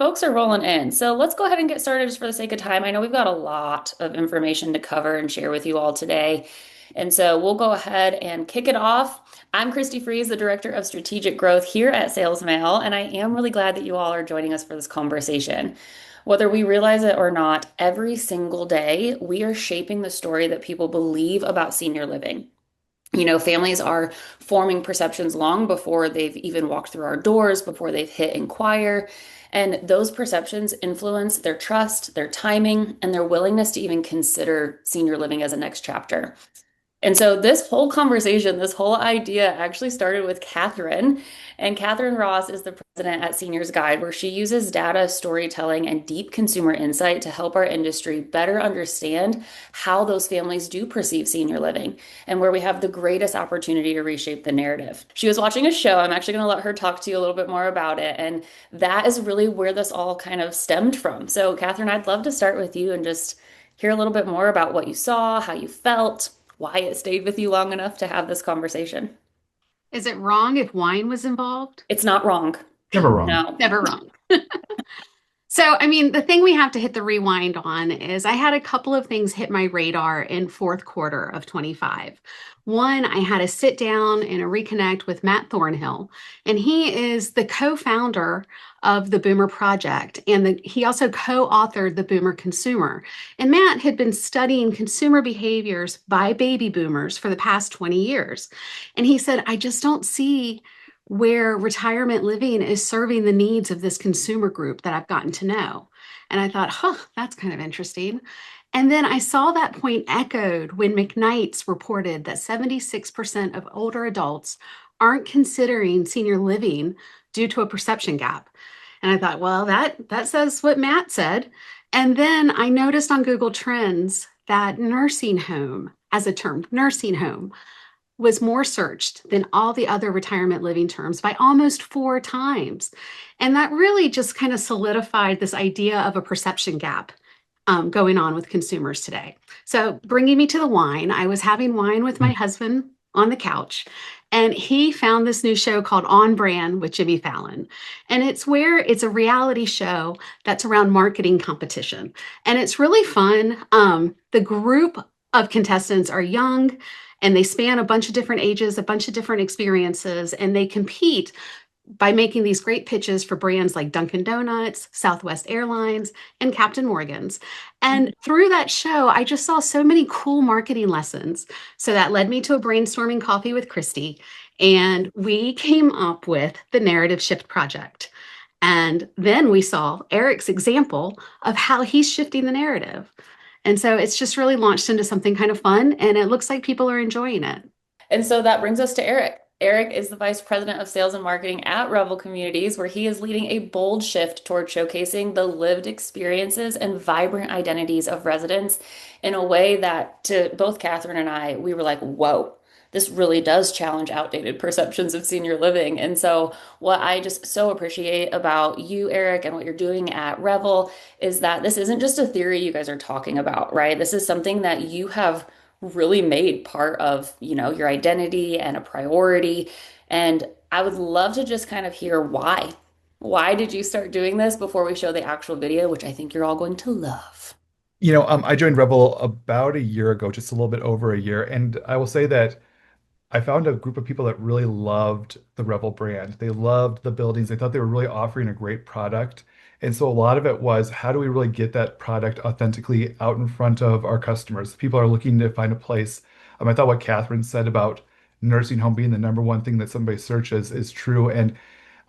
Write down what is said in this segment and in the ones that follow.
Folks are rolling in. So let's go ahead and get started just for the sake of time. I know we've got a lot of information to cover and share with you all today. And so we'll go ahead and kick it off. I'm Christie Freeze, the Director of Strategic Growth here at SalesMail, and I am really glad that you all are joining us for this conversation. Whether we realize it or not, every single day we are shaping the story that people believe about senior living. Families are forming perceptions long before they've even walked through our doors, before they've hit inquire. And those perceptions influence their trust, their timing, and their willingness to even consider senior living as a next chapter. And so this whole conversation, this whole idea actually started with Katharine. And Katharine Ross is the president at Seniors Guide, where she uses data, storytelling, and deep consumer insight to help our industry better understand how those families do perceive senior living and where we have the greatest opportunity to reshape the narrative. She was watching a show. I'm actually going to let her talk to you a little bit more about it. And that is really where this all kind of stemmed from. So, Katharine, I'd love to start with you and just hear a little bit more about what you saw, how you felt, why it stayed with you long enough to have this conversation. Is it wrong if wine was involved? It's not wrong. Never wrong. No. Never wrong. So, I mean, the thing we have to hit the rewind on is I had a couple of things hit my radar in fourth quarter of 25. One, I had a sit down and a reconnect with Matt Thornhill, and he is the co-founder of the Boomer Project, and he also co-authored the Boomer Consumer. And Matt had been studying consumer behaviors by baby boomers for the past 20 years. And he said, I just don't see where retirement living is serving the needs of this consumer group that I've gotten to know. And I thought, that's kind of interesting. And then I saw that point echoed when McKnight's reported that 76% of older adults aren't considering senior living due to a perception gap. And I thought, well, that says what Matt said. And then I noticed on Google Trends that nursing home, as a term, nursing home, was more searched than all the other retirement living terms by almost 4 times. And that really just kind of solidified this idea of a perception gap going on with consumers today. So bringing me to the wine, I was having wine with my husband on the couch, and he found this new show called On Brand with Jimmy Fallon. And it's a reality show that's around marketing competition. And it's really fun. The group of contestants are young, and they span a bunch of different ages, a bunch of different experiences, and they compete by making these great pitches for brands like Dunkin' Donuts, Southwest Airlines, and Captain Morgan's. And through that show, I just saw so many cool marketing lessons. So that led me to a brainstorming coffee with Christie, and we came up with the Narrative Shift Project. And then we saw Eric's example of how he's shifting the narrative. And so it's just really launched into something kind of fun, and it looks like people are enjoying it. And so that brings us to Eric. Eric is the Vice President of Sales and Marketing at Revel Communities, where he is leading a bold shift toward showcasing the lived experiences and vibrant identities of residents in a way that, to both Katharine and I, we were like, whoa, this really does challenge outdated perceptions of senior living. And so, what I just so appreciate about you, Eric, and what you're doing at Revel is that this isn't just a theory you guys are talking about, right? This is something that you have really made part of, your identity and a priority. And I would love to just kind of hear why. Why did you start doing this before we show the actual video, which I think you're all going to love? I joined Revel about a year ago, just a little bit over a year, and I will say that I found a group of people that really loved the Revel brand. They loved the buildings. They thought they were really offering a great product. And so a lot of it was, how do we really get that product authentically out in front of our customers? People are looking to find a place. I thought what Katharine said about nursing home being the number one thing that somebody searches is true. And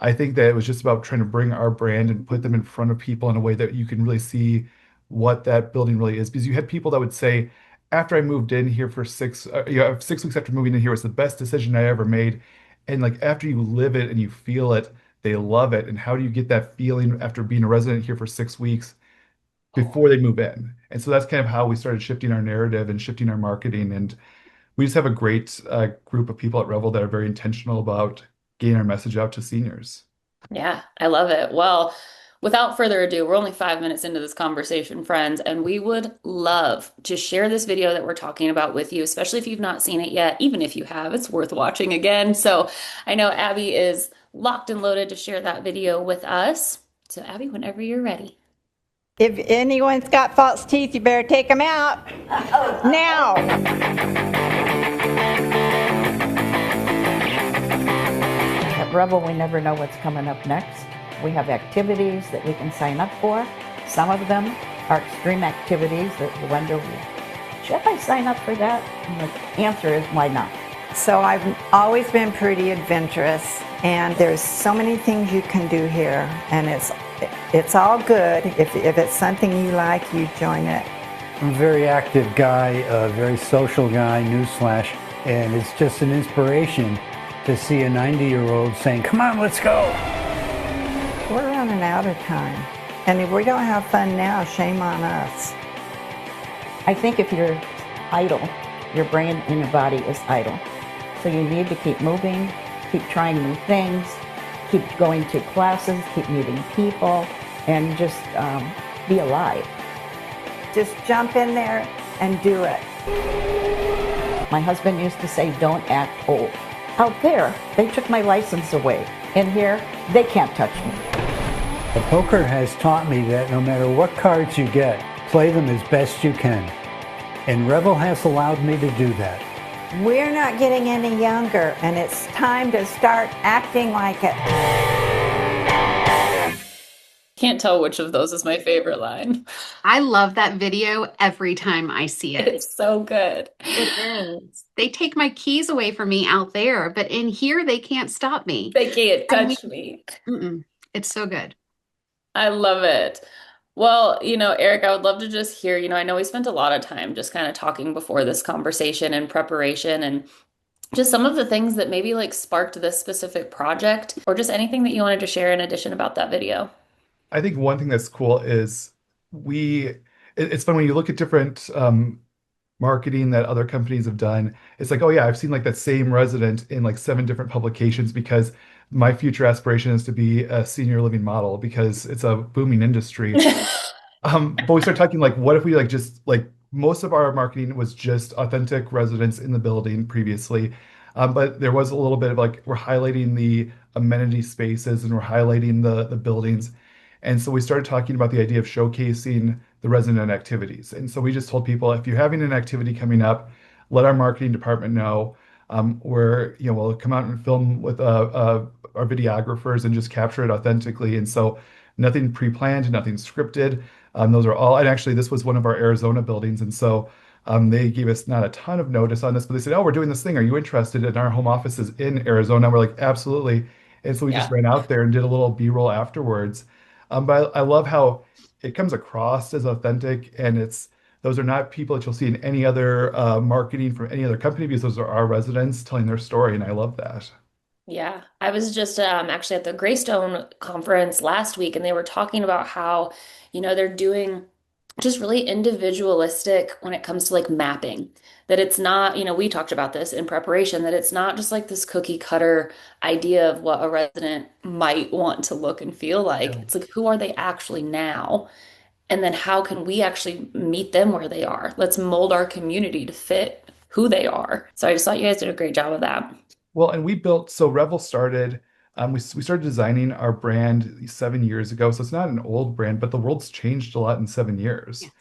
I think that it was just about trying to bring our brand and put them in front of people in a way that you can really see what that building really is. Because you had people that would say, after I moved in here for 6 weeks after moving in here was the best decision I ever made. And like after you live it and you feel it, they love it. And how do you get that feeling after being a resident here for 6 weeks before they move in? And so that's kind of how we started shifting our narrative and shifting our marketing. And we just have a great group of people at Revel that are very intentional about getting our message out to seniors. Yeah, I love it. Well, without further ado, we're only 5 minutes into this conversation, friends, and we would love to share this video that we're talking about with you, especially if you've not seen it yet. Even if you have, it's worth watching again. So I know Abby is locked and loaded to share that video with us. So, Abby, whenever you're ready. If anyone's got false teeth, you better take them out now. At Revel, we never know what's coming up next. We have activities that we can sign up for. Some of them are extreme activities that you wonder, should I sign up for that? And the answer is, why not? So I've always been pretty adventurous, and there's so many things you can do here, and it's all good. If it's something you like, you join it. I'm a very active guy, a very social guy, newsflash, and it's just an inspiration to see a 90-year-old saying, come on, let's go. We're running out of time, and if we don't have fun now, shame on us. I think if you're idle, your brain and your body is idle. So you need to keep moving, keep trying new things, keep going to classes, keep meeting people, and just be alive. Just jump in there and do it. My husband used to say, don't act old. Out there, they took my license away. In here, they can't touch me. The poker has taught me that no matter what cards you get, play them as best you can. And Revel has allowed me to do that. We're not getting any younger, and it's time to start acting like it. Can't tell which of those is my favorite line. I love that video every time I see it. It's so good. It is. They take my keys away from me out there, but in here they can't stop me. They can't And touch me. It's so good. I love it. Well, Eric, I would love to just hear, I know we spent a lot of time just kind of talking before this conversation and preparation and just some of the things that maybe like sparked this specific project or just anything that you wanted to share in addition about that video. I think one thing that's cool is it's fun when you look at different marketing that other companies have done. It's like, oh yeah, I've seen like that same resident in like 7 different publications because my future aspiration is to be a senior living model because it's a booming industry. But we start talking like, what if we like just like most of our marketing was just authentic residents in the building previously. But there was a little bit of like, we're highlighting the amenity spaces and we're highlighting the buildings. And so we started talking about the idea of showcasing the resident activities. And so we just told people, if you're having an activity coming up, let our marketing department know. We'll come out and film with our videographers and just capture it authentically. And so nothing pre-planned, nothing scripted. Those are all, and actually this was one of our Arizona buildings. And so they gave us not a ton of notice on this, but they said, oh, we're doing this thing. Are you interested? And our home office is in Arizona. We're like, absolutely. And so we just Yeah. ran out there and did a little B-roll afterwards. But I love how it comes across as authentic, and those are not people that you'll see in any other marketing from any other company because those are our residents telling their story, and I love that. Yeah, I was just actually at the Greystone conference last week, and they were talking about how, they're doing just really individualistic when it comes to like mapping. That it's not, we talked about this in preparation, that it's not just like this cookie cutter idea of what a resident might want to look and feel like. Yeah. It's like, who are they actually now? And then how can we actually meet them where they are? Let's mold our community to fit who they are. So I just thought you guys did a great job of that. Well, and so Revel started, we started designing our brand 7 years ago. So it's not an old brand, but the world's changed a lot in 7 years. Yes.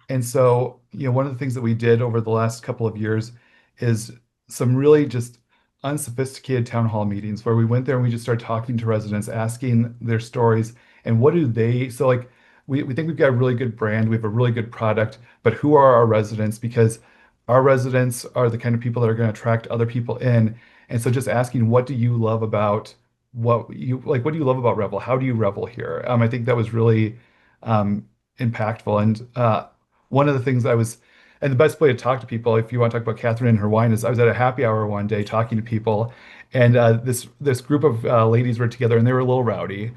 And so, one of the things that we did over the last couple of years is some really just unsophisticated town hall meetings where we went there and we just started talking to residents, asking their stories and what do they, so like we think we've got a really good brand, we have a really good product, but who are our residents? Because our residents are the kind of people that are going to attract other people in. And so just asking, what do you love about what do you love about Revel? How do you revel here? I think that was really impactful. And one of the things and the best way to talk to people, if you want to talk about Katharine and her wine, is I was at a happy hour one day talking to people, and this group of ladies were together, and they were a little rowdy.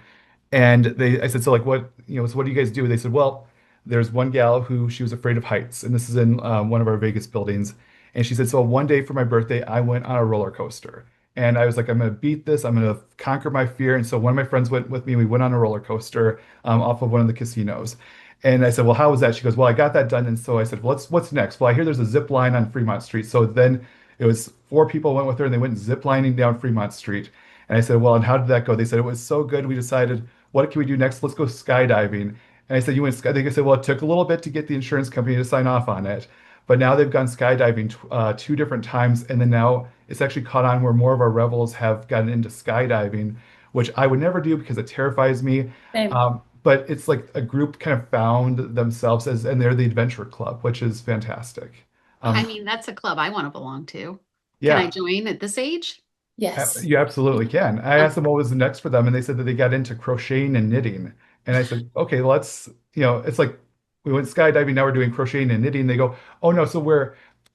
And I said, so like, so what do you guys do? They said, well, there's one gal who she was afraid of heights, and this is in one of our Vegas buildings. And she said, so one day for my birthday, I went on a roller coaster. And I was like, I'm going to beat this. I'm going to conquer my fear. And so one of my friends went with me. We went on a roller coaster off of one of the casinos. And I said, well, how was that? She goes, well, I got that done. And so I said, well, what's next? Well, I hear there's a zip line on Fremont Street. So then it was 4 people went with her and they went zip lining down Fremont Street. And I said, well, and how did that go? They said, it was so good. We decided what can we do next? Let's go skydiving. And I said, you went sky? They said, well, it took a little bit to get the insurance company to sign off on it, but now they've gone skydiving two different times, and then now it's actually caught on where more of our revels have gotten into skydiving, which I would never do because it terrifies me. Same. But it's like a group kind of found themselves as, and they're the adventure club, which is fantastic. I Um, mean, that's a club I want to belong to. Can I yeah. join at this age? Yes. You absolutely can. I asked them what was next for them, and they said that they got into crocheting and knitting. And I said, okay, let's, it's like we went skydiving, now we're doing crocheting and knitting. They go, oh no, so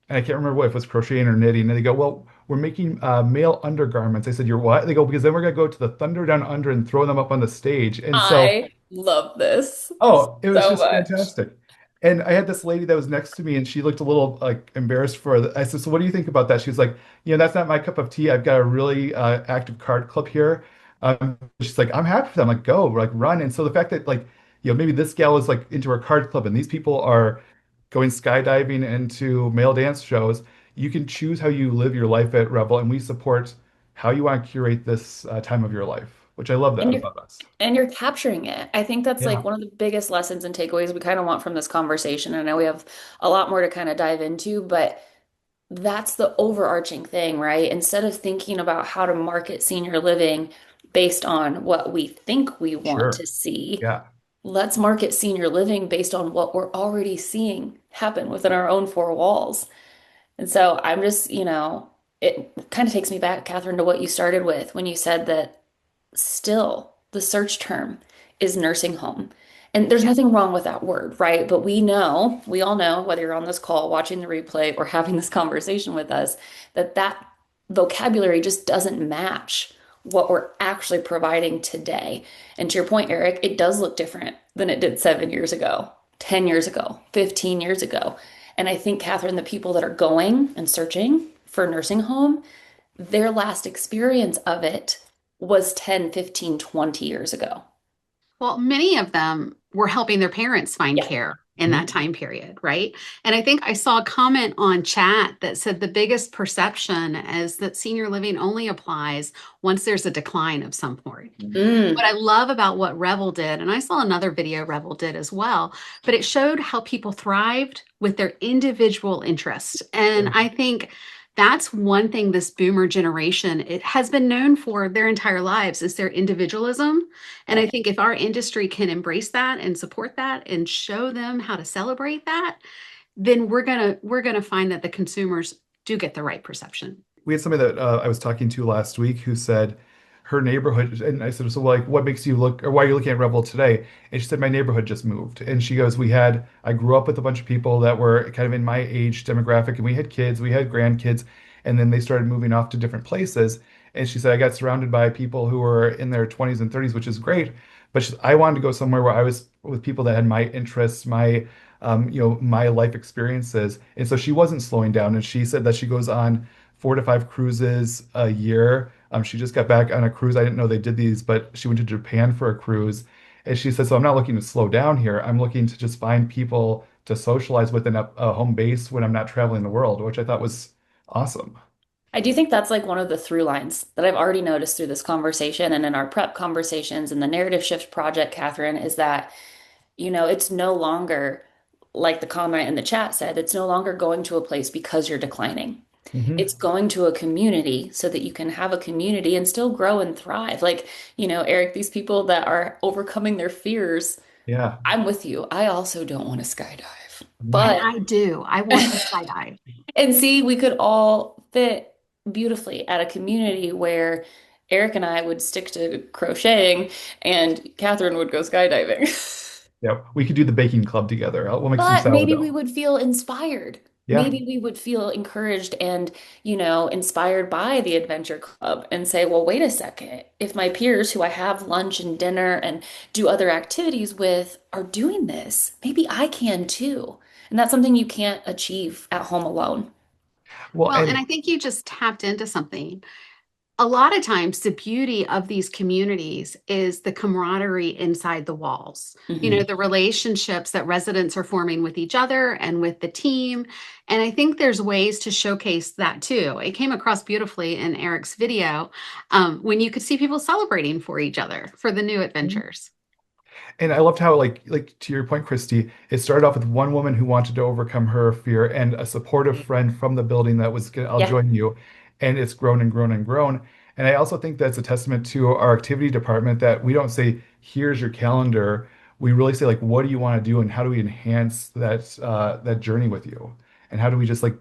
and I can't remember what if it was crocheting or knitting. And they go, well, we're making male undergarments. I said, you're what? They go, because then we're gonna go to the Thunder Down Under and throw them up on the stage. And so I love this oh, it was so just much. fantastic. And I had this lady that was next to me, and she looked a little like embarrassed for it. I said, "So what do you think about that?" She was like, that's not my cup of tea. I've got a really active card club here." She's like, "I'm happy for them. Like, go, like, run." And so the fact that like, maybe this gal is like into her card club, and these people are going skydiving and to male dance shows. You can choose how you live your life at Revel, and we support how you want to curate this time of your life, which I love that And you're about us. and you're capturing it. I think that's like Yeah, one of the biggest lessons and takeaways we kind of want from this conversation. I know we have a lot more to kind of dive into, but that's the overarching thing, right? Instead of thinking about how to market senior living based on what we think we want sure. to see, Yeah, let's market senior living based on what we're already seeing happen within our own four walls. And so I'm just, it kind of takes me back, Catherine, to what you started with when you said that still the search term is nursing home. And there's Yeah. nothing wrong with that word, right? But we all know, whether you're on this call, watching the replay, or having this conversation with us, that vocabulary just doesn't match what we're actually providing today. And to your point, Eric, it does look different than it did 7 years ago, 10 years ago, 15 years ago. And I think, Catherine, the people that are going and searching for nursing home, their last experience of it was 10, 15, 20 years ago. Well, many of them were helping their parents find Yeah. care in that Mhm. time period, right? And I think I saw a comment on chat that said the biggest perception is that senior living only applies once there's a decline of some sort. What Mm. I love about what Revel did, and I saw another video Revel did as well, but it showed how people thrived with their individual interests. And Yeah, I think that's one thing this boomer generation it has been known for their entire lives is their individualism. And I Yeah. think if our industry can embrace that and support that and show them how to celebrate that, then we're gonna find that the consumers do get the right perception. we had somebody that I was talking to last week who said her neighborhood, and I said, so like, what makes you look, or why are you looking at Revel today? And she said, my neighborhood just moved. And she goes, I grew up with a bunch of people that were kind of in my age demographic, and we had kids, we had grandkids, and then they started moving off to different places. And she said, I got surrounded by people who were in their 20s and 30s, which is great. But I wanted to go somewhere where I was with people that had my interests, my life experiences. And so she wasn't slowing down. And she said that she goes on 4 to 5 cruises a year. She just got back on a cruise. I didn't know they did these, but she went to Japan for a cruise. And she said, so I'm not looking to slow down here. I'm looking to just find people to socialize with in a home base when I'm not traveling the world, which I thought was awesome. I do think that's like one of the through lines that I've already noticed through this conversation and in our prep conversations and the narrative shift project, Catherine, is that, it's no longer like the comment in the chat said, it's no longer going to a place because you're declining. It's Hmm. going to a community so that you can have a community and still grow and thrive. Like, Eric, these people that are overcoming their fears, Yeah, I'm with you. I also don't want to skydive. And But no. I do. I want to skydive. and see, we could all fit beautifully at a community where Eric and I would stick to crocheting and Catherine would go skydiving. Yeah, we could do the baking club together. We'll make some But maybe we sourdough. would feel inspired. Yeah. Maybe we would feel encouraged and, inspired by the adventure club and say, well, wait a second. If my peers who I have lunch and dinner and do other activities with are doing this, maybe I can too. And that's something you can't achieve at home alone. Well, Well, and and I think you just tapped into something. a lot of times the beauty of these communities is the camaraderie inside the walls. You know, Hmm. the relationships that residents are forming with each other and with the team. And I think there's ways to showcase that too. It came across beautifully in Eric's video, when you could see people celebrating for each other for the new adventures. And I loved how, like to your point, Christy, it started off with one woman who wanted to overcome her fear and a supportive friend from the building that was, I'll Yeah, join you. And it's grown and grown and grown. And I also think that's a testament to our activity department that we don't say, here's your calendar. We really say, like, what do you want to do and how do we enhance that journey with you? And how do we just like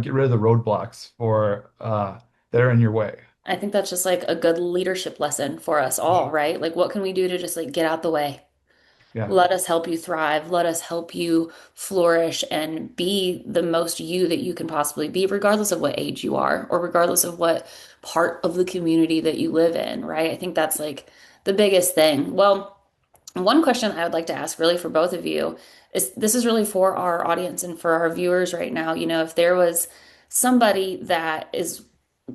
get rid of the roadblocks for that are in your way? I think that's just like a good leadership lesson for us all, right? Like, what can we do to just like get out the way? Yeah. Let us help you thrive. Let us help you flourish and be the most you that you can possibly be, regardless of what age you are or regardless of what part of the community that you live in, right? I think that's like the biggest thing. Well, one question I would like to ask really for both of you is this is really for our audience and for our viewers right now. You know, if there was somebody that is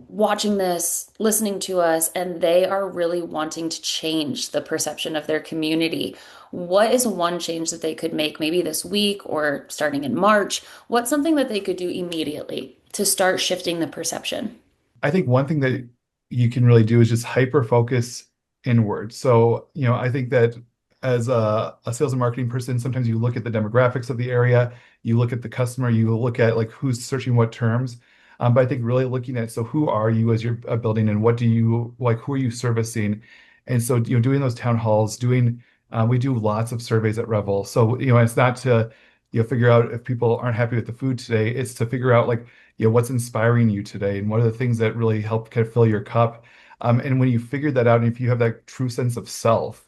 watching this, listening to us, and they are really wanting to change the perception of their community, what is one change that they could make maybe this week or starting in March? What's something that they could do immediately to start shifting the perception? I think one thing that you can really do is just hyper focus inward. So, I think that as a sales and marketing person, sometimes you look at the demographics of the area, you look at the customer, you look at like who's searching what terms. But I think really looking at, so who are you as you're building and what do you like, who are you servicing? And so, doing those town halls, we do lots of surveys at Revel. So, it's not to, figure out if people aren't happy with the food today, it's to figure out like, what's inspiring you today and what are the things that really help kind of fill your cup. And when you figure that out, and if you have that true sense of self,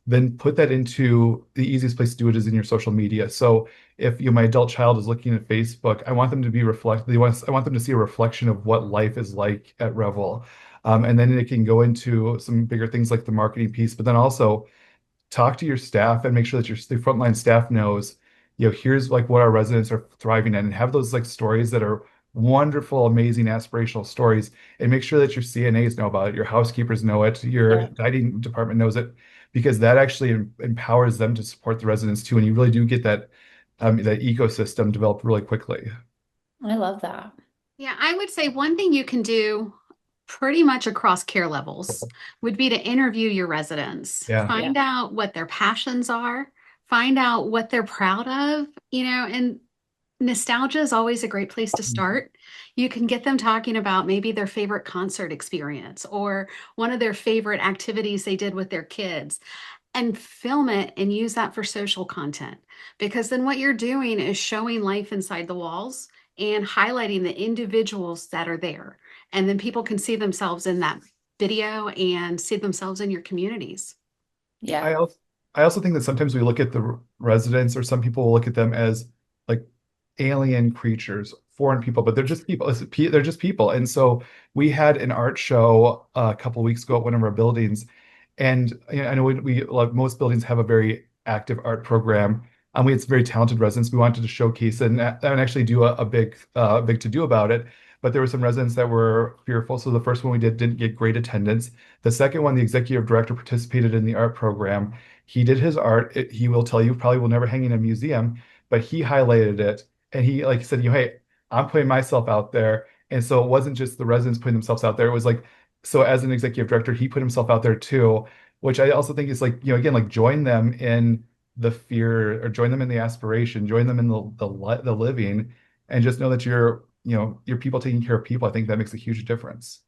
then put that into the easiest place to do it is in your social media. So if my adult child is looking at Facebook, I want them to be I want them to see a reflection of what life is like at Revel. And then it can go into some bigger things like the marketing piece, but then also talk to your staff and make sure that the frontline staff knows, here's like what our residents are thriving in and have those like stories that are wonderful, amazing, aspirational stories and make sure that your CNAs know about it, your housekeepers know it, your Yeah, dining department knows it, because that actually empowers them to support the residents too. And you really do get that ecosystem developed really quickly. I love that. Yeah, I would say one thing you can do pretty much across care levels would be to interview your residents, Yeah. Yeah. find out what their passions are, find out what they're proud of, and nostalgia is always a great place to start. You can get them talking about maybe their favorite concert experience or one of their favorite activities they did with their kids and film it and use that for social content. Because then what you're doing is showing life inside the walls and highlighting the individuals that are there. And then people can see themselves in that video and see themselves in your communities. I Yeah. also I also think that sometimes we look at the residents, or some people will look at them as like alien creatures, foreign people, but they're just people. They're just people. And so we had an art show a couple of weeks ago at one of our buildings, and I know like most buildings have a very active art program. We had some very talented residents. We wanted to showcase and actually do a big to do about it. But there were some residents that were fearful. So the first one we didn't get great attendance. The second one, the executive director participated in the art program. He did his art. He will tell you probably will never hang in a museum, but he highlighted it and he like said, hey, I'm putting myself out there. And so it wasn't just the residents putting themselves out there. It was like, so as an executive director, he put himself out there too, which I also think is like, again, like join them in the fear or join them in the aspiration, join them in the living, and just know that you're people taking care of people. I think that makes a huge difference.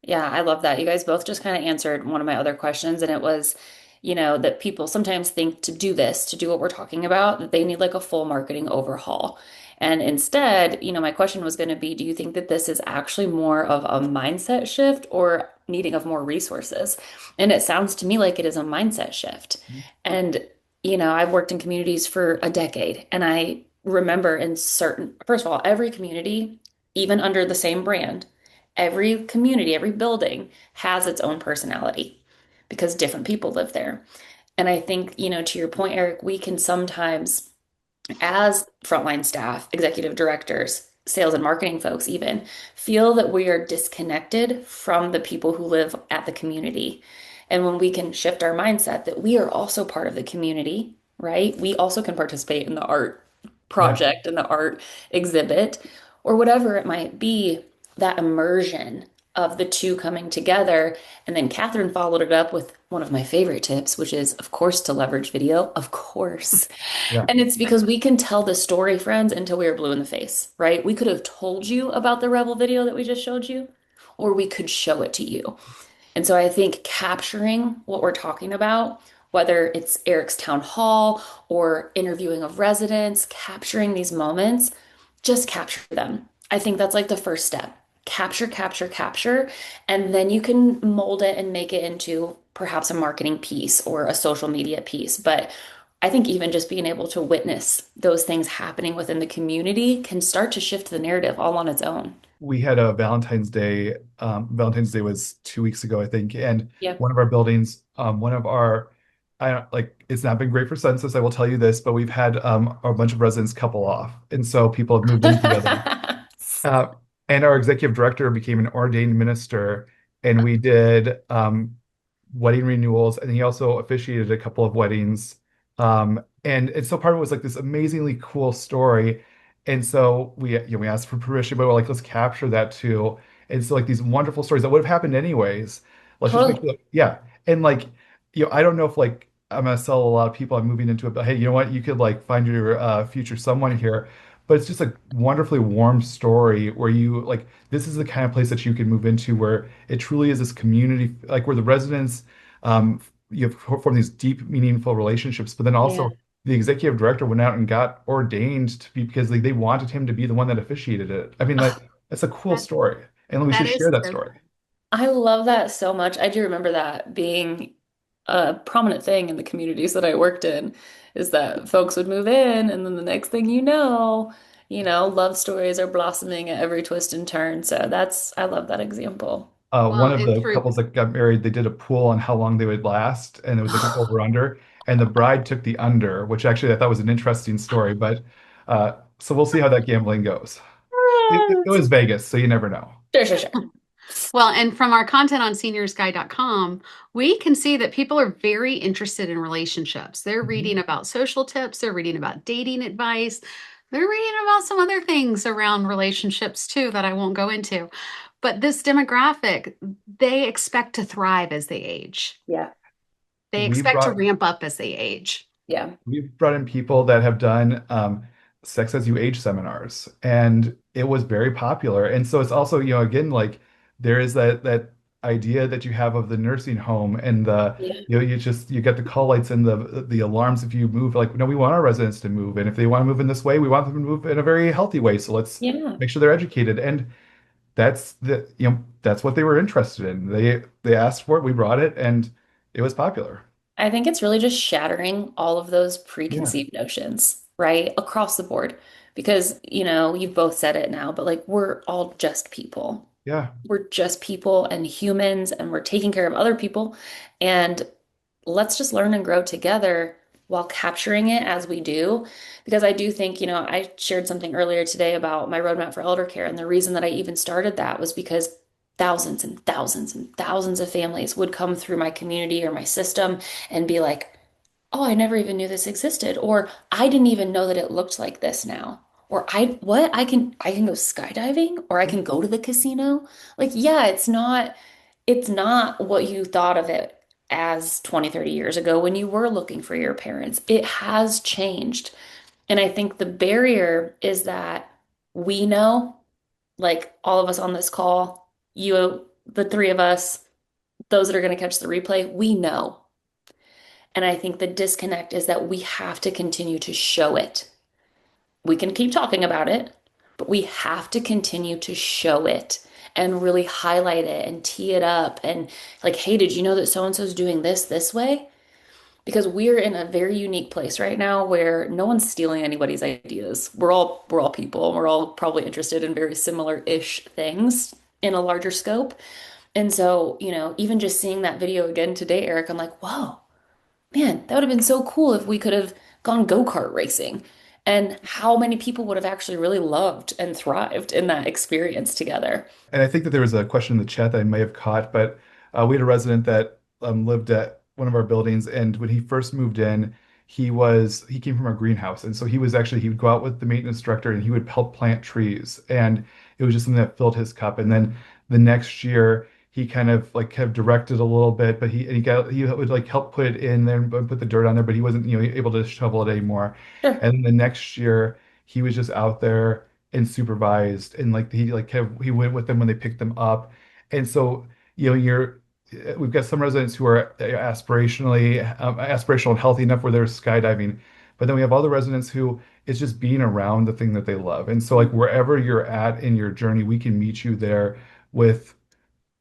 Yeah, I love that. You guys both just kind of answered one of my other questions, and it was, that people sometimes think to do this, to do what we're talking about, that they need like a full marketing overhaul. And instead, my question was going to be, do you think that this is actually more of a mindset shift or needing of more resources? And it sounds to me like it is a mindset shift. And, I've worked in communities for a decade, and I remember first of all, every community, even under the same brand, every community, every building has its own personality because different people live there. And I think, to your point, Eric, we can sometimes, as frontline staff, executive directors, sales and marketing folks even feel that we are disconnected from the people who live at the community. And when we can shift our mindset that we are also part of the community, right? We also can participate in the art Yeah. project and the art exhibit or whatever it might be, that immersion of the two coming together. And then Katharine followed it up with one of my favorite tips, which is, of course, to leverage video, of course. Yeah. And it's because we can tell the story, friends, until we are blue in the face, right? We could have told you about the Revel video that we just showed you, or we could show it to you. And so I think capturing what we're talking about, whether it's Eric's town hall or interviewing of residents, capturing these moments, just capture them. I think that's like the first step. Capture, capture, capture, and then you can mold it and make it into perhaps a marketing piece or a social media piece. But I think even just being able to witness those things happening within the community can start to shift the narrative all on its own. We had a Valentine's Day. Valentine's Day was 2 weeks ago, I think, and Yeah. one of our buildings, one of our, I don't like, it's not been great for census, I will tell you this, but we've had a bunch of residents couple off, and so people have moved in together. Uh, and our executive director became an ordained minister, and we did wedding renewals, and he also officiated a couple of weddings. And so part of it was like this amazingly cool story. And so we asked for permission, but we're like, let's capture that too. And so like these wonderful stories that would have happened anyways. Let's just make Totally. sure, yeah. And like, I don't know if like I'm gonna sell a lot of people I'm moving into it, but hey, you know what? You could like find your future someone here. But it's just a wonderfully warm story where you like this is the kind of place that you can move into where it truly is this community, like where the residents um, you have form these deep, meaningful relationships. But then Yeah. also the executive director went out and got ordained to be because they wanted him to be the one that officiated it. I mean, Oh, that's a cool That, story, and we that should share is that so story. cool. I love that so much. I do remember that being a prominent thing in the communities that I worked in, is that folks would move in, and then the next thing love stories are blossoming at every twist and turn. So I love that example. One Well, of and the through couples that got married, they did a pool on how long they would last, and it was like an over under, and the bride took the under, which actually I thought was an interesting story. But so we'll see how that gambling goes. It was Vegas, so you never know. Sure, sure, sure. well, and from our content on seniorsguide.com, we can see that people are very interested in relationships. They're Mhm. reading about social tips, they're reading about dating advice, they're reading about some other things around relationships too that I won't go into. But this demographic, they expect to thrive as they age. Yeah. They We expect to brought ramp up as they age. Yeah. We've brought in people that have done sex as you age seminars, and it was very popular. And so it's also, again, like there is that idea that you have of the nursing home and Yeah. you get the call lights and the alarms if you move. Like, no, we want our residents to move, and if they want to move in this way, we want them to move in a very healthy way. So let's Yeah. make sure they're educated. And that's what they were interested in. They asked for it, we brought it, and it was popular. I think it's really just shattering all of those Yeah, preconceived notions, right? Across the board. Because, you've both said it now, but like we're all just people. yeah. We're just people and humans, and we're taking care of other people. And let's just learn and grow together while capturing it as we do. Because I do think, I shared something earlier today about my roadmap for elder care. And the reason that I even started that was because thousands and thousands and thousands of families would come through my community or my system and be like, oh, I never even knew this existed, or I didn't even know that it looked like this now. Or I can go skydiving, or I can go to the casino. Like, yeah, it's not what you thought of it as 20, 30 years ago when you were looking for your parents. It has changed. And I think the barrier is that we know, like all of us on this call, the three of us, those that are going to catch the replay, we know. And I think the disconnect is that we have to continue to show it. We can keep talking about it, but we have to continue to show it and really highlight it and tee it up and like, hey, did you know that so and so's doing this way? Because we're in a very unique place right now where no one's stealing anybody's ideas. We're all people. We're all probably interested in very similar-ish things in a larger scope. And so, even just seeing that video again today, Eric, I'm like, whoa, man, that would have been so cool if we could have gone go-kart racing. and how many people would have actually really loved and thrived in that experience together. And I think that there was a question in the chat that I may have caught, but we had a resident that lived at one of our buildings, and when he first moved in, he came from a greenhouse, and so he would go out with the maintenance director and he would help plant trees, and it was just something that filled his cup. And then the next year, he kind of directed a little bit, but he would like help put it in there and put the dirt on there, but he wasn't able to shovel it anymore. Sure. And then the next year, he was just out there and supervised, and he went with them when they picked them up. And so you're we've got some residents who are aspirational and healthy enough where they're skydiving, but then we have other residents who it's just being around the thing that they love. And so like wherever you're at in your journey, we can meet you there with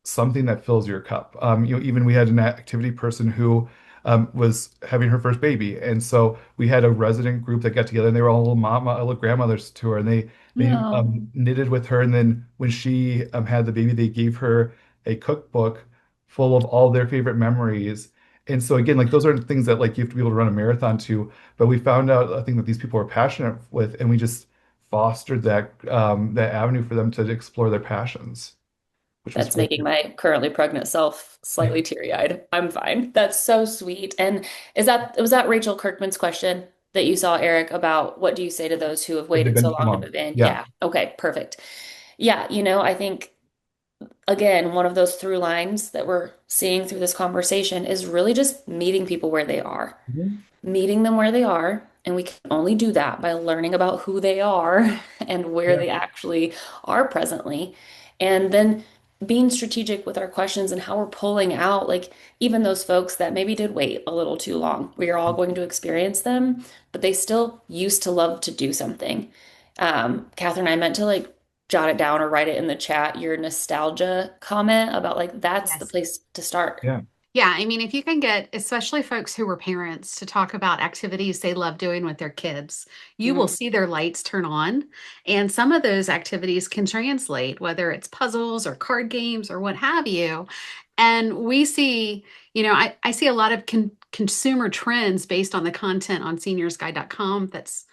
something that fills your cup. Even we had an activity person who was having her first baby, and so we had a resident group that got together, and they were all little grandmothers to her, and they No, knitted with her, and then when she had the baby, they gave her a cookbook full of all their favorite memories. And so again, like those are things that like you have to be able to run a marathon to, but we found out a thing that these people are passionate with, and we just fostered that avenue for them to explore their passions, which was that's great. making my currently pregnant self slightly teary-eyed. I'm fine. That's so sweet. And was that Rachel Kirkman's question that you saw, Eric, about what do you say to those who have If they've waited been so too long to long. move in? Yeah. Yeah. Okay, perfect. Yeah, I think again, one of those through lines that we're seeing through this conversation is really just meeting people where they are, Mhm. meeting them where they are. And we can only do that by learning about who they are and where Yeah. they actually are presently. And then being strategic with our questions and how we're pulling out, like even those folks that maybe did wait a little too long. We are all going to experience them, but they still used to love to do something. Catherine, I meant to like jot it down or write it in the chat, your nostalgia comment about like that's the Yes. place to start. Yeah. Yeah, I mean, if you can get, especially folks who were parents, to talk about activities they love doing with their kids, you will Mm, see their lights turn on. And some of those activities can translate, whether it's puzzles or card games or what have you. And we see, I see a lot of consumer trends based on the content on seniorsguide.com that's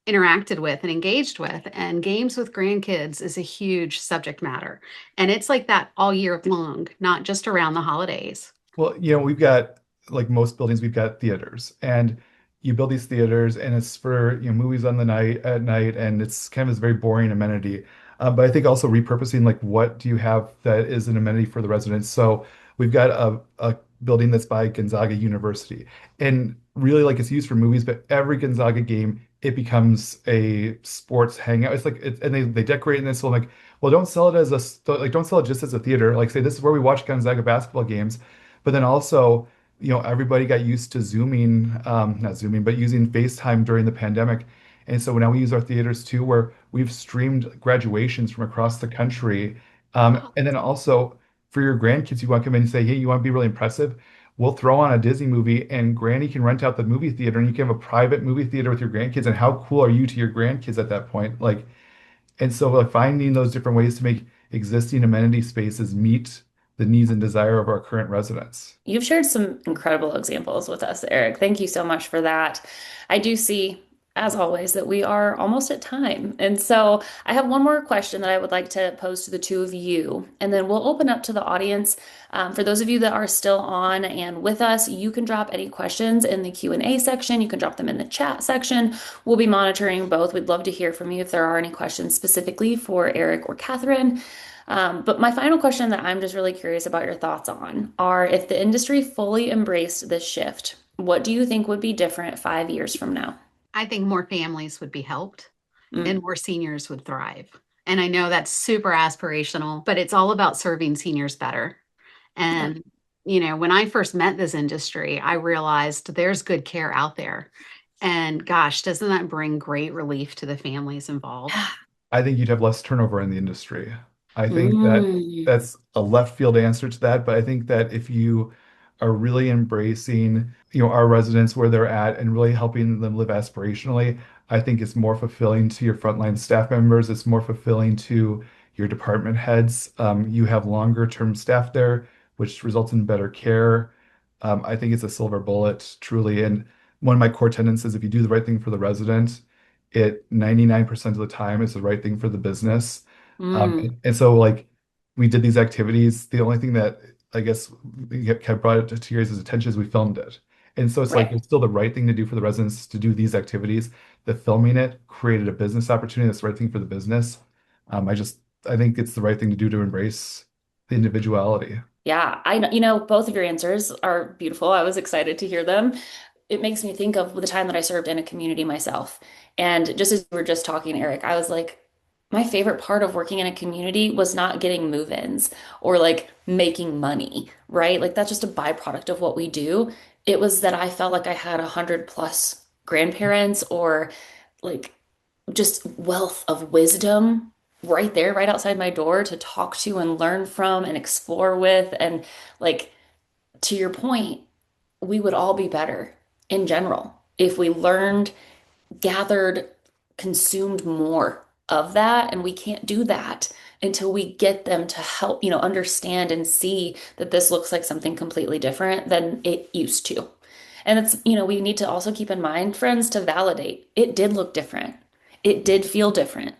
interacted with and engaged with. And games with grandkids is a huge subject matter. And it's like that all year long, not just around the holidays. Well, we've got like most buildings, we've got theaters, and you build these theaters, and it's for movies on the night at night, and it's kind of this very boring amenity. But I think also repurposing like what do you have that is an amenity for the residents. So we've got a building that's by Gonzaga University, and really like it's used for movies, but every Gonzaga game it becomes a sports hangout. And they decorate, and then so I'm like, well, don't sell it as don't sell it just as a theater. Like say this is where we watch Gonzaga basketball games. But then also, everybody got used to Zooming, not Zooming, but using FaceTime during the pandemic. And so now we use our theaters too, where we've streamed graduations from across the country. And then also for your grandkids, you want to come in and say, hey, you want to be really impressive? We'll throw on a Disney movie and Granny can rent out the movie theater and you can have a private movie theater with your grandkids. And how cool are you to your grandkids at that point? Like, and so like finding those different ways to make existing amenity spaces meet the needs and desire of our current residents. You've shared some incredible examples with us, Eric. Thank you so much for that. I do see, as always, that we are almost at time. And so I have one more question that I would like to pose to the two of you, and then we'll open up to the audience. For those of you that are still on and with us, you can drop any questions in the Q&A section. You can drop them in the chat section. We'll be monitoring both. We'd love to hear from you if there are any questions specifically for Eric or Catherine. But my final question that I'm just really curious about your thoughts on are if the industry fully embraced this shift, what do you think would be different 5 years from now? I think more families would be helped Mm, and more seniors would thrive. And I know that's super aspirational, but it's all about serving seniors better. yeah. And, when I first met this industry, I realized there's good care out there. And gosh, doesn't that bring great relief to the families involved? I think you'd have less turnover in the industry. I think that Mm, that's a left field answer to that, but I think that if you are really embracing, our residents where they're at and really helping them live aspirationally, I think it's more fulfilling to your frontline staff members. It's more fulfilling to your department heads. You have longer term staff there, which results in better care. I think it's a silver bullet, truly. And one of my core tenets is if you do the right thing for the resident, it 99% of the time is the right thing for the business. Mm, And so like we did these activities. The only thing that I guess kept brought it to your guys' attention is we filmed it. And so it's like right. it's still the right thing to do for the residents to do these activities. The filming it created a business opportunity that's the right thing for the business. I think it's the right thing to do to embrace the individuality. Yeah, I know, both of your answers are beautiful. I was excited to hear them. It makes me think of the time that I served in a community myself. And just as we were just talking, Eric, I was like, my favorite part of working in a community was not getting move-ins or like making money, right? Like that's just a byproduct of what we do. It was that I felt like I had 100+ grandparents or like just wealth of wisdom right there, right outside my door to talk to and learn from and explore with. And like to your point, we would all be better in general if we learned, gathered, consumed more of that. And we can't do that until we get them to help, understand and see that this looks like something completely different than it used to. And we need to also keep in mind, friends, to validate it did look different. It did feel different,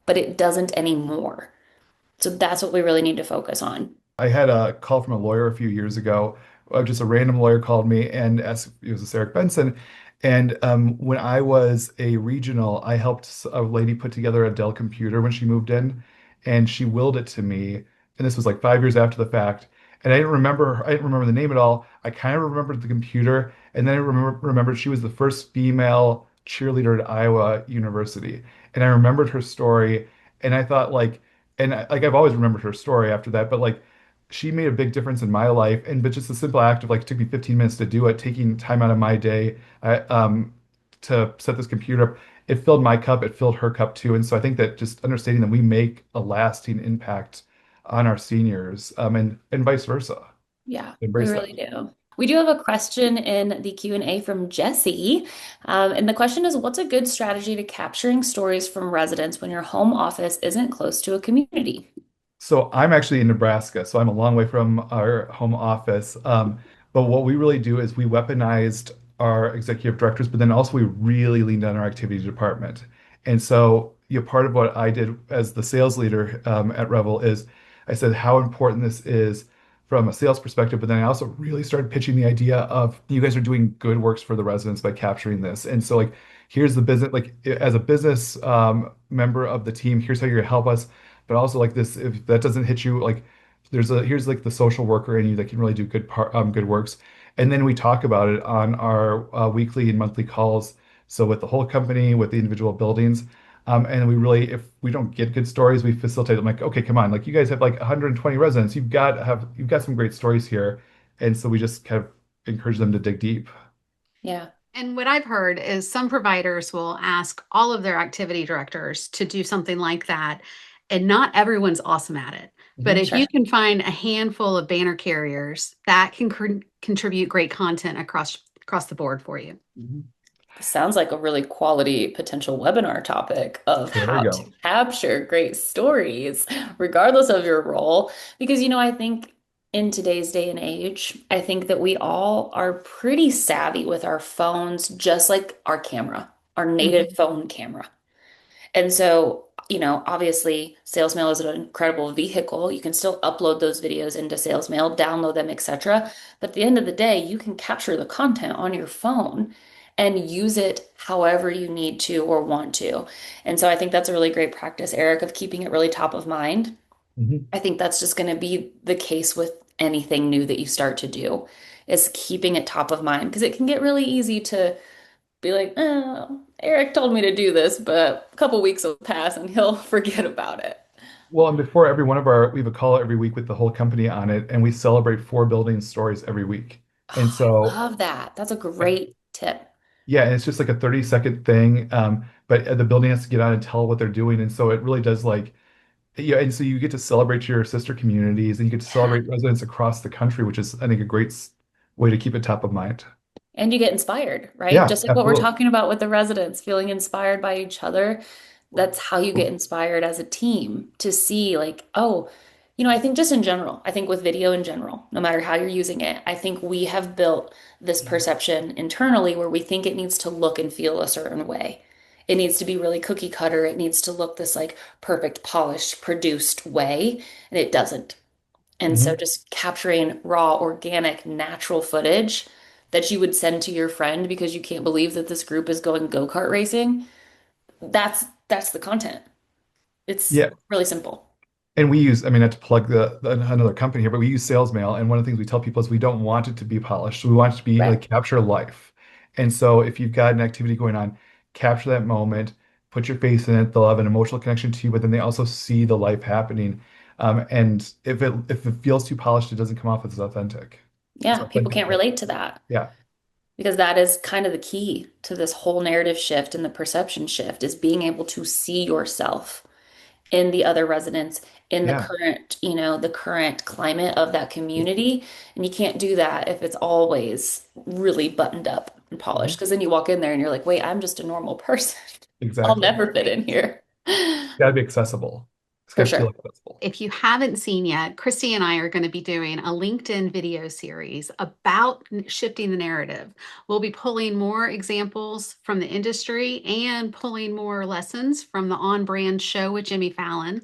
but it doesn't anymore. So that's what we really need to focus on. I had a call from a lawyer a few years ago. Just a random lawyer called me and asked if it was this Eric Benson. And when I was a regional, I helped a lady put together a Dell computer when she moved in, and she willed it to me. And this was like 5 years after the fact. And I didn't remember the name at all. I kind of remembered the computer, and then I remembered she was the first female cheerleader at Iowa University. And I remembered her story, and I thought like I've always remembered her story after that, but like she made a big difference in my life. And but just the simple act of like it took me 15 minutes to do it, taking time out of my day, to set this computer up, it filled my cup, it filled her cup too. And so I think that just understanding that we make a lasting impact on our seniors, and vice versa. Yeah, we Embrace that. really do. We do have a question in the Q&A from Jesse. And the question is, what's a good strategy to capturing stories from residents when your home office isn't close to a community? So I'm actually in Nebraska, so I'm a long way from our home office. But what we really do is we weaponized our executive directors, but then also we really leaned on our activity department. And so, part of what I did as the sales leader at Revel is I said how important this is from a sales perspective, but then I also really started pitching the idea of you guys are doing good works for the residents by capturing this. And so, like, here's the business, like, as a business member of the team, here's how you're gonna help us, but also like this, if that doesn't hit you, like here's like the social worker in you that can really do good works. And then we talk about it on our weekly and monthly calls. So with the whole company, with the individual buildings, and we really, if we don't get good stories, we facilitate them. Like, okay, come on, like you guys have like 120 residents, you've got some great stories here, and so we just kind of encourage them to dig deep. Yeah. And what I've heard is some providers will ask all of their activity directors to do something like that, and not everyone's awesome at it. But Mhm. if you Sure. can find a handful of banner carriers, that can contribute great content across the board for you. Mhm. This sounds like a really quality potential webinar topic of There we how to go. capture great stories, regardless of your role. Because, I think in today's day and age, I think that we all are pretty savvy with our phones, just like our camera, our native Mhm. phone camera. And so, obviously, SalesMail is an incredible vehicle. You can still upload those videos into SalesMail, download them, etc. But at the end of the day, you can capture the content on your phone and use it however you need to or want to. And so I think that's a really great practice, Eric, of keeping it really top of mind. Mhm. I think that's just going to be the case with anything new that you start to do, is keeping it top of mind because it can get really easy to be like, oh, Eric told me to do this, but a couple weeks will pass and he'll forget about it. Well, and before every one of we have a call every week with the whole company on it, and we celebrate four building stories every week. And Oh, I so, love that. That's a great tip. yeah, and it's just like a 30-second thing. But the building has to get on and tell what they're doing. And so it really does like, yeah, and so you get to celebrate your sister communities and you get to Yeah. celebrate residents across the country, which is, I think, a great way to keep it top of mind. And you get inspired, right? Yeah, Just like what we're absolutely. talking about with the residents, feeling inspired by each other. That's how you get inspired as a team to see, like, oh, I think just in general, I think with video in general, no matter how you're using it, I think we have built this perception internally where we think it needs to look and feel a certain way. It needs to be really cookie cutter. It needs to look this like perfect, polished, produced way, and it doesn't. And so Mhm. just capturing raw, organic, natural footage that you would send to your friend because you can't believe that this group is going go-kart racing, that's the content. It's Yeah. really simple. And we use, I mean, not to plug another company here, but we use SalesMail. And one of the things we tell people is we don't want it to be polished. We want it to be Right. like capture life. And so if you've got an activity going on, capture that moment, put your face in it. They'll have an emotional connection to you, but then they also see the life happening. And if it feels too polished, it doesn't come off as authentic. It's Yeah, people authentic. can't relate to that Yeah. because that is kind of the key to this whole narrative shift and the perception shift is being able to see yourself in the other residents in the Yeah. current, the current climate of that community. And you can't do that if it's always really buttoned up and polished. Mhm. Because then you walk in there and you're like, wait, I'm just a normal person. I'll Exactly. never fit in here. Got to be accessible. It's For got to feel sure. accessible. If you haven't seen yet, Christy and I are going to be doing a LinkedIn video series about shifting the narrative. We'll be pulling more examples from the industry and pulling more lessons from the On Brand show with Jimmy Fallon.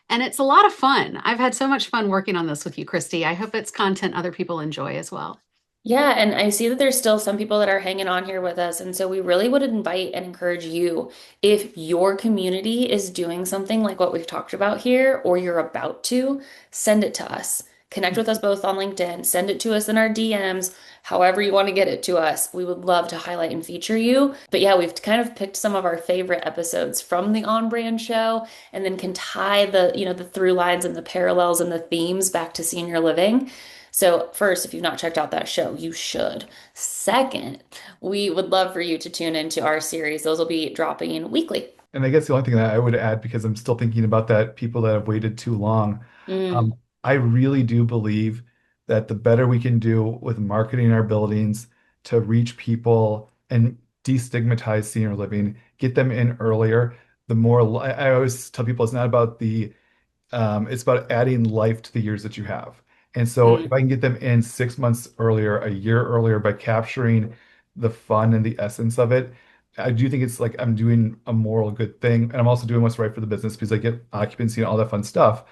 And it's a lot of fun. I've had so much fun working on this with you, Christy. I hope it's content other people enjoy as well. Yeah, and I see that there's still some people that are hanging on here with us. And so we really would invite and encourage you, if your community is doing something like what we've talked about here, or you're about to, send it to us. Connect with us both on LinkedIn, send it to us in our DMs, however you want to get it to us. We would love to highlight and feature you. But yeah, we've kind of picked some of our favorite episodes from the On Brand show and then can tie the through lines and the parallels and the themes back to senior living. So, first, if you've not checked out that show, you should. Second, we would love for you to tune into our series. Those will be dropping weekly. And I guess the only thing that I would add, because I'm still thinking about that, people that have waited too long, Mm, I really do believe that the better we can do with marketing our buildings to reach people and destigmatize senior living, get them in earlier, the more I always tell people it's not about it's about adding life to the years that you have. And so if mm. I can get them in 6 months earlier, a year earlier by capturing the fun and the essence of it, I do think it's like I'm doing a moral good thing. And I'm also doing what's right for the business because I get occupancy and all that fun stuff.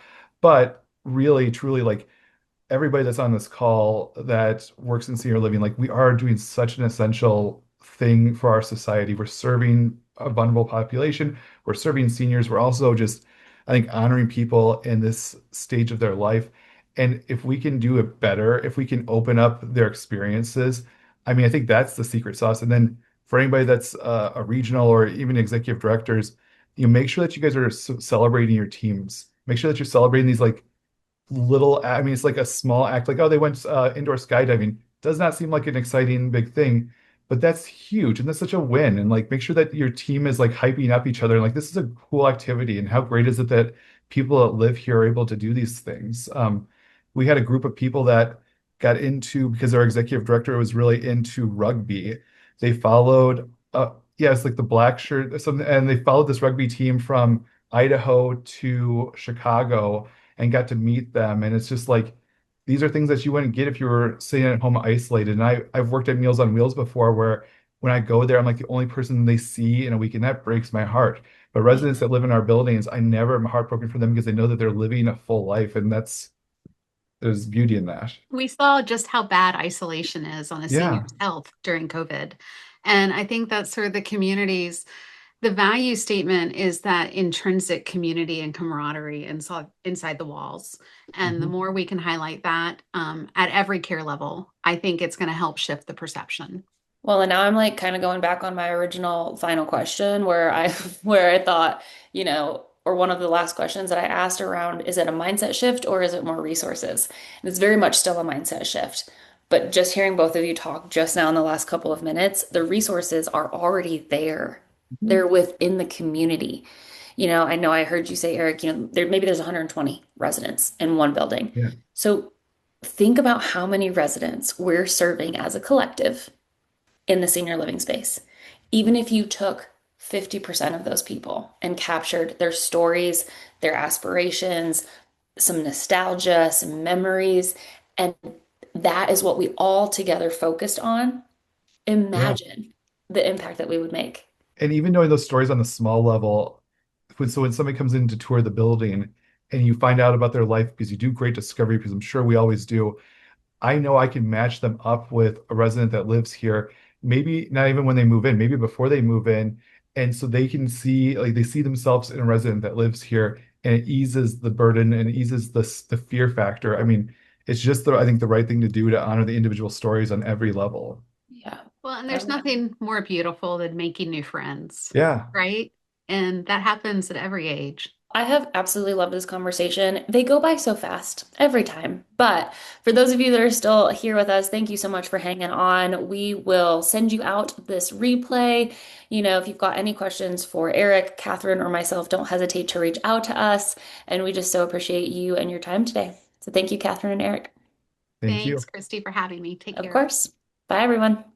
But really, truly, like everybody that's on this call that works in senior living, like we are doing such an essential thing for our society. We're serving a vulnerable population. We're serving seniors. We're also just, I think, honoring people in this stage of their life. And if we can do it better, if we can open up their experiences, I mean, I think that's the secret sauce. And then for anybody that's a regional or even executive directors, you make sure that you guys are celebrating your teams. Make sure that you're celebrating these like little, I mean, it's like a small act, like, oh, they went indoor skydiving. Does not seem like an exciting big thing, but that's huge. And that's such a win. And like, make sure that your team is like hyping up each other. And like, this is a cool activity. And how great is it that people that live here are able to do these things? We had a group of people that got into, because our executive director was really into rugby. They followed, yeah, it's like the black shirt or something, and they followed this rugby team from Idaho to Chicago and got to meet them. And it's just like these are things that you wouldn't get if you were sitting at home isolated. And I've worked at Meals on Wheels before where when I go there, I'm like the only person they see in a week, and that breaks my heart. But residents that live in our buildings, I never am heartbroken for them because they know that they're living a full life. And there's beauty in that. We saw just how bad isolation is on a Yeah. senior's health during COVID. And I think that's sort of the value statement is that intrinsic community and camaraderie inside the walls. And the Mhm. more we can highlight that at every care level, I think it's going to help shift the perception. Well, and now I'm like kind of going back on my original final question where I where I thought, or one of the last questions that I asked around, is it a mindset shift or is it more resources? And it's very much still a mindset shift. But just hearing both of you talk just now in the last couple of minutes, the resources are already there. Mhm. They're within the community. I know I heard you say, Eric, there's 120 residents in one building. Yeah. So think about how many residents we're serving as a collective in the senior living space. Even if you took 50% of those people and captured their stories, their aspirations, some nostalgia, some memories, and that is what we all together focused on, Yeah. imagine the impact that we would make. And even knowing those stories on a small level, when somebody comes in to tour the building and you find out about their life because you do great discovery, because I'm sure we always do, I know I can match them up with a resident that lives here, maybe not even when they move in, maybe before they move in. And so they can see, like, they see themselves in a resident that lives here, and it eases the burden and eases the fear factor. I mean, it's just I think the right thing to do to honor the individual stories on every level. Yeah. Well, and there's Um, nothing more beautiful than making new friends, Yeah. right? And that happens at every age. I have absolutely loved this conversation. They go by so fast every time. But for those of you that are still here with us, thank you so much for hanging on. We will send you out this replay. If you've got any questions for Eric, Katharine, or myself, don't hesitate to reach out to us. And we just so appreciate you and your time today. So thank you, Katharine and Eric. Thank Thanks, you. Christy, for having me. Take Of care. course. Bye, everyone.